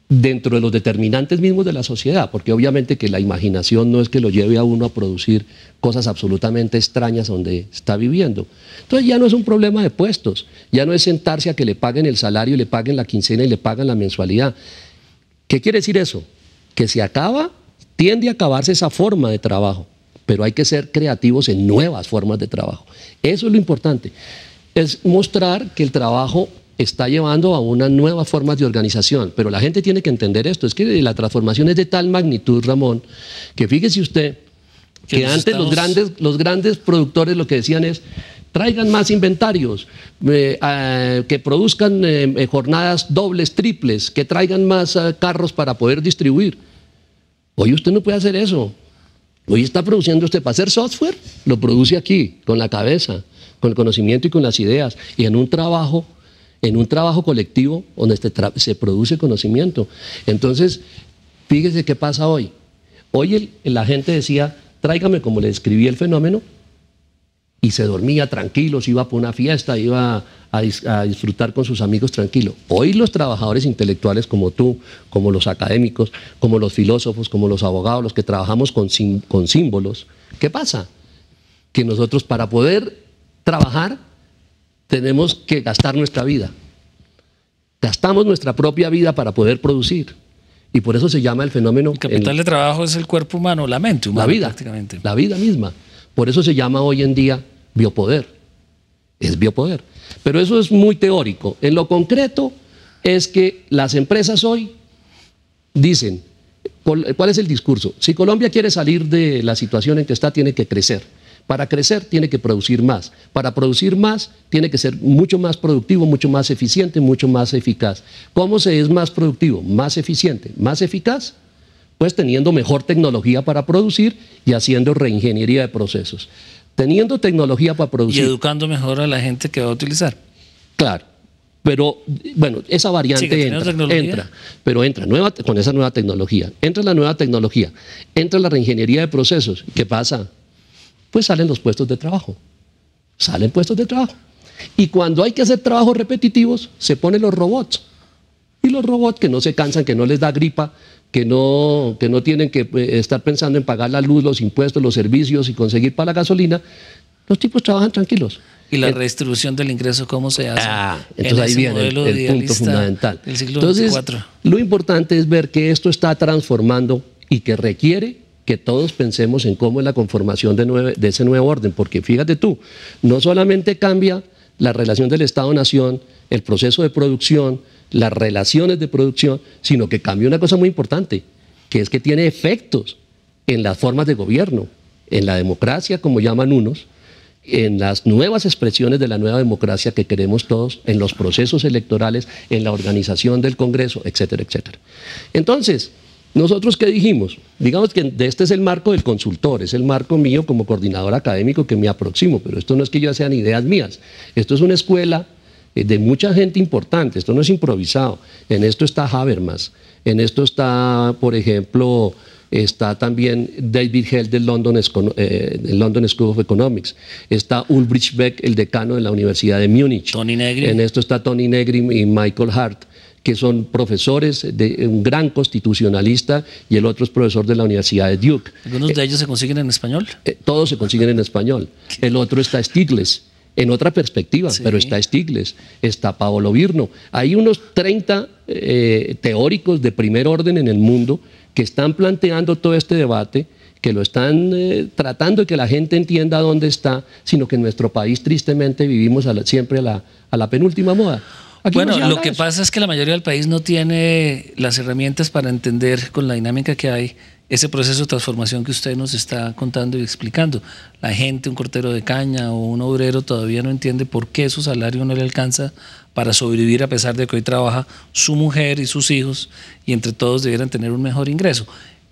dentro de los determinantes mismos de la sociedad, porque obviamente que la imaginación no es que lo lleve a uno a producir cosas absolutamente extrañas donde está viviendo. Entonces ya no es un problema de puestos, ya no es sentarse a que le paguen el salario, le paguen la quincena y le paguen la mensualidad. ¿Qué quiere decir eso? Que se acaba, tiende a acabarse esa forma de trabajo, pero hay que ser creativos en nuevas formas de trabajo. Eso es lo importante, es mostrar que el trabajo está llevando a unas nuevas formas de organización, pero la gente tiene que entender esto, es que la transformación es de tal magnitud, Ramón, que fíjese usted que antes los grandes productores lo que decían es: traigan más inventarios, que produzcan jornadas dobles, triples, que traigan más carros para poder distribuir. Hoy usted no puede hacer eso. Hoy está produciendo usted para hacer software, lo produce aquí, con la cabeza, con el conocimiento y con las ideas, y en un trabajo colectivo donde se produce conocimiento. Entonces, fíjese qué pasa hoy. Hoy la gente decía: tráigame, como le describí el fenómeno, y se dormía tranquilo, se iba por una fiesta, iba a disfrutar con sus amigos tranquilo. Hoy los trabajadores intelectuales como tú, como los académicos, como los filósofos, como los abogados, los que trabajamos con símbolos, ¿qué pasa? Que nosotros, para poder trabajar, tenemos que gastar nuestra vida. Gastamos nuestra propia vida para poder producir. Y por eso se llama el fenómeno... El capital de trabajo es el cuerpo humano, la mente humana, la vida, prácticamente. La vida misma. Por eso se llama hoy en día biopoder. Es biopoder. Pero eso es muy teórico. En lo concreto es que las empresas hoy dicen, ¿cuál es el discurso? Si Colombia quiere salir de la situación en que está, tiene que crecer. Para crecer tiene que producir más. Para producir más tiene que ser mucho más productivo, mucho más eficiente, mucho más eficaz. ¿Cómo se es más productivo, más eficiente, más eficaz? Pues teniendo mejor tecnología para producir y haciendo reingeniería de procesos. Teniendo tecnología para producir. Y educando mejor a la gente que va a utilizar. Claro. Pero, bueno, esa variante entra, con esa nueva tecnología. Entra la nueva tecnología, entra la reingeniería de procesos. ¿Qué pasa? Pues salen los puestos de trabajo. Salen puestos de trabajo. Y cuando hay que hacer trabajos repetitivos, se ponen los robots. Y los robots que no se cansan, que no les da gripa, que no tienen que estar pensando en pagar la luz, los impuestos, los servicios y conseguir para la gasolina, los tipos trabajan tranquilos. ¿Y la redistribución del ingreso cómo se hace? Entonces ahí viene el punto fundamental. Del siglo entonces, XXIV. Lo importante es ver que esto está transformando y que requiere que todos pensemos en cómo es la conformación de ese nuevo orden, porque fíjate tú, no solamente cambia la relación del Estado-Nación, el proceso de producción, las relaciones de producción, sino que cambia una cosa muy importante, que es que tiene efectos en las formas de gobierno, en la democracia, como llaman unos, en las nuevas expresiones de la nueva democracia que queremos todos, en los procesos electorales, en la organización del Congreso, etcétera, etcétera. Entonces, ¿nosotros qué dijimos? Digamos que este es el marco del consultor, es el marco mío como coordinador académico que me aproximo, pero esto no es que yo sean ideas mías, esto es una escuela de mucha gente importante, esto no es improvisado. En esto está Habermas, en esto está, por ejemplo, está también David Held del London School of Economics, está Ulrich Beck, el decano de la Universidad de Múnich, Tony Negri. En esto está Tony Negri y Michael Hart, que son profesores, un gran constitucionalista, y el otro es profesor de la Universidad de Duke. ¿Algunos de ellos se consiguen en español? Todos se consiguen en español. El otro está Stiglitz, en otra perspectiva, sí. Pero está Stiglitz, está Paolo Virno. Hay unos 30 teóricos de primer orden en el mundo que están planteando todo este debate, que lo están tratando de que la gente entienda dónde está, sino que en nuestro país tristemente vivimos siempre a la penúltima moda. Bueno, lo que pasa es que la mayoría del país no tiene las herramientas para entender con la dinámica que hay ese proceso de transformación que usted nos está contando y explicando. La gente, un cortero de caña o un obrero todavía no entiende por qué su salario no le alcanza para sobrevivir, a pesar de que hoy trabaja su mujer y sus hijos y entre todos debieran tener un mejor ingreso.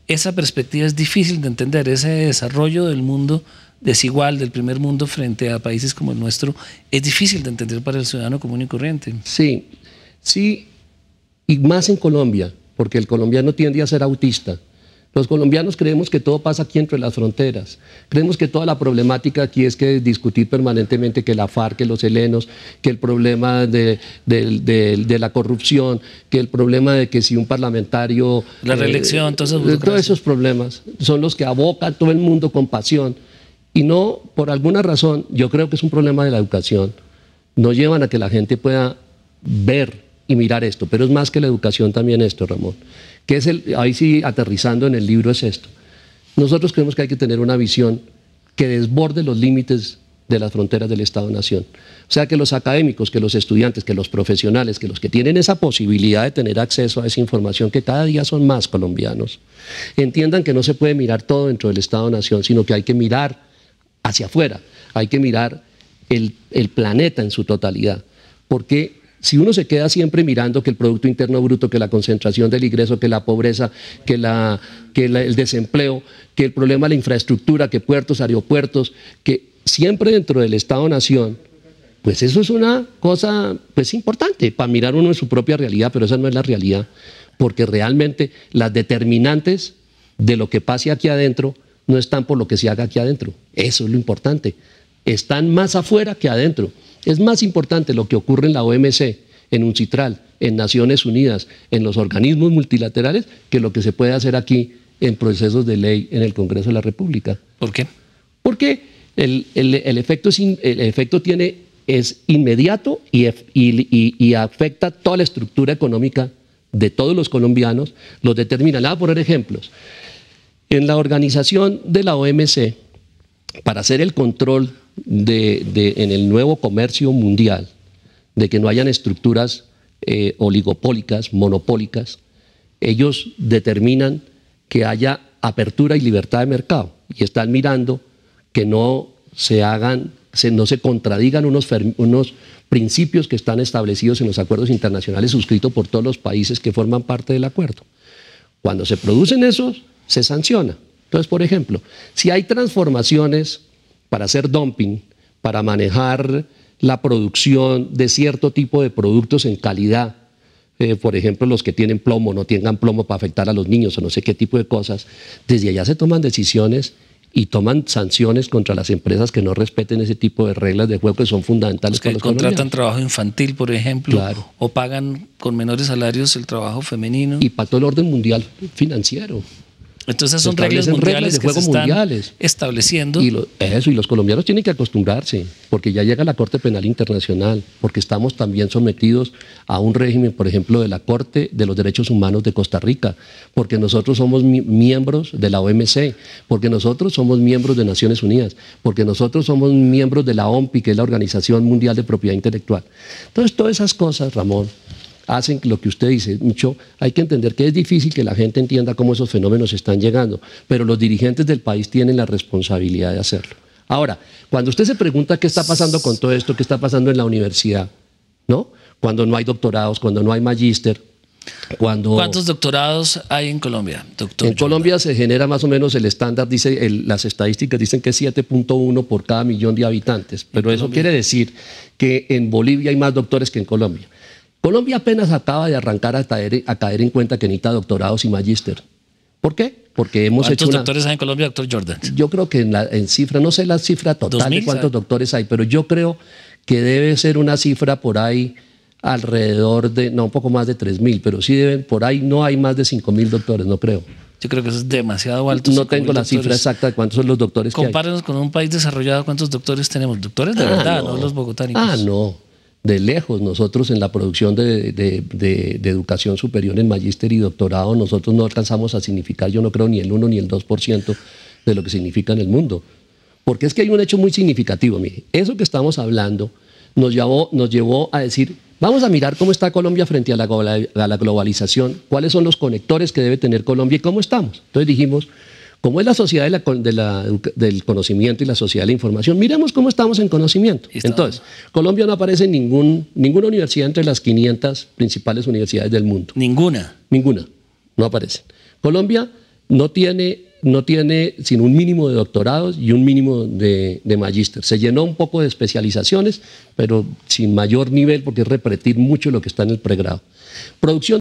Esa perspectiva es difícil de entender, ese desarrollo del mundo desigual del primer mundo frente a países como el nuestro es difícil de entender para el ciudadano común y corriente. Sí, sí, y más en Colombia, porque el colombiano tiende a ser autista. Los colombianos creemos que todo pasa aquí entre las fronteras. Creemos que toda la problemática aquí es que discutir permanentemente que la FARC, que los helenos, que el problema de la corrupción, que el problema de que si un parlamentario... La reelección, todos esos problemas son los que aboca a todo el mundo con pasión. Y no, por alguna razón, yo creo que es un problema de la educación. No llevan a que la gente pueda ver y mirar esto, pero es más que la educación también esto, Ramón. Que es ahí sí, aterrizando en el libro, es esto. Nosotros creemos que hay que tener una visión que desborde los límites de las fronteras del Estado-Nación. O sea, que los académicos, que los estudiantes, que los profesionales, que los que tienen esa posibilidad de tener acceso a esa información, que cada día son más colombianos, entiendan que no se puede mirar todo dentro del Estado-Nación, sino que hay que mirar hacia afuera, hay que mirar el planeta en su totalidad. Porque si uno se queda siempre mirando que el Producto Interno Bruto, que la concentración del ingreso, que la pobreza, que el desempleo, que el problema de la infraestructura, que puertos, aeropuertos, que siempre dentro del Estado-Nación, pues eso es una cosa pues importante para mirar uno en su propia realidad, pero esa no es la realidad, porque realmente las determinantes de lo que pase aquí adentro no están por lo que se haga aquí adentro. Eso es lo importante. Están más afuera que adentro. Es más importante lo que ocurre en la OMC, en UNCITRAL, en Naciones Unidas, en los organismos multilaterales, que lo que se puede hacer aquí en procesos de ley en el Congreso de la República. ¿Por qué? Porque el efecto es inmediato y afecta toda la estructura económica de todos los colombianos, los determina. Le voy a poner ejemplos. En la organización de la OMC, para hacer el control en el nuevo comercio mundial, de que no hayan estructuras oligopólicas, monopólicas, ellos determinan que haya apertura y libertad de mercado y están mirando que no se contradigan unos principios que están establecidos en los acuerdos internacionales suscritos por todos los países que forman parte del acuerdo. Cuando se producen esos, se sanciona. Entonces, por ejemplo, si hay transformaciones para hacer dumping, para manejar la producción de cierto tipo de productos en calidad, por ejemplo, los que tienen plomo, no tengan plomo para afectar a los niños o no sé qué tipo de cosas, desde allá se toman decisiones y toman sanciones contra las empresas que no respeten ese tipo de reglas de juego que son fundamentales para los colombianos. Contratan trabajo infantil, por ejemplo, claro, o pagan con menores salarios el trabajo femenino. Y para todo el orden mundial financiero. Entonces son reglas mundiales de juego que se están estableciendo. Y los colombianos tienen que acostumbrarse, porque ya llega la Corte Penal Internacional, porque estamos también sometidos a un régimen, por ejemplo, de la Corte de los Derechos Humanos de Costa Rica, porque nosotros somos miembros de la OMC, porque nosotros somos miembros de Naciones Unidas, porque nosotros somos miembros de la OMPI, que es la Organización Mundial de Propiedad Intelectual. Entonces, todas esas cosas, Ramón, hacen lo que usted dice, mucho. Hay que entender que es difícil que la gente entienda cómo esos fenómenos están llegando, pero los dirigentes del país tienen la responsabilidad de hacerlo. Ahora, cuando usted se pregunta qué está pasando con todo esto, qué está pasando en la universidad, ¿no? Cuando no hay doctorados, cuando no hay magíster, ¿Cuántos doctorados hay en Colombia, doctor? En Colombia se genera más o menos el estándar, las estadísticas dicen que es 7.1 por cada millón de habitantes, pero eso quiere decir que en Bolivia hay más doctores que en Colombia. Colombia apenas acaba de arrancar a caer en cuenta que necesita doctorados y magíster. ¿Por qué? Porque hemos hecho ¿Cuántos doctores hay en Colombia, doctor Jordan? Yo creo que en cifra, no sé la cifra total de cuántos doctores hay, pero yo creo que debe ser una cifra por ahí alrededor de, no, un poco más de 3.000, pero sí deben, por ahí no hay más de 5.000 doctores, no creo. Yo creo que eso es demasiado alto. No tengo la cifra exacta de cuántos son los doctores que hay. Compárenos con un país desarrollado, ¿cuántos doctores tenemos? Doctores de verdad, no los bogotánicos. No. De lejos, nosotros en la producción de educación superior en magíster y doctorado, nosotros no alcanzamos a significar, yo no creo, ni el 1 ni el 2% de lo que significa en el mundo. Porque es que hay un hecho muy significativo, mire, eso que estamos hablando nos llevó a decir, vamos a mirar cómo está Colombia frente a la globalización, cuáles son los conectores que debe tener Colombia y cómo estamos. Entonces dijimos, como es la sociedad del conocimiento y la sociedad de la información, miremos cómo estamos en conocimiento. Entonces, Colombia no aparece en ninguna universidad entre las 500 principales universidades del mundo. ¿Ninguna? Ninguna, no aparece. Colombia no tiene sino un mínimo de doctorados y un mínimo de magíster. Se llenó un poco de especializaciones, pero sin mayor nivel porque es repetir mucho lo que está en el pregrado. Producción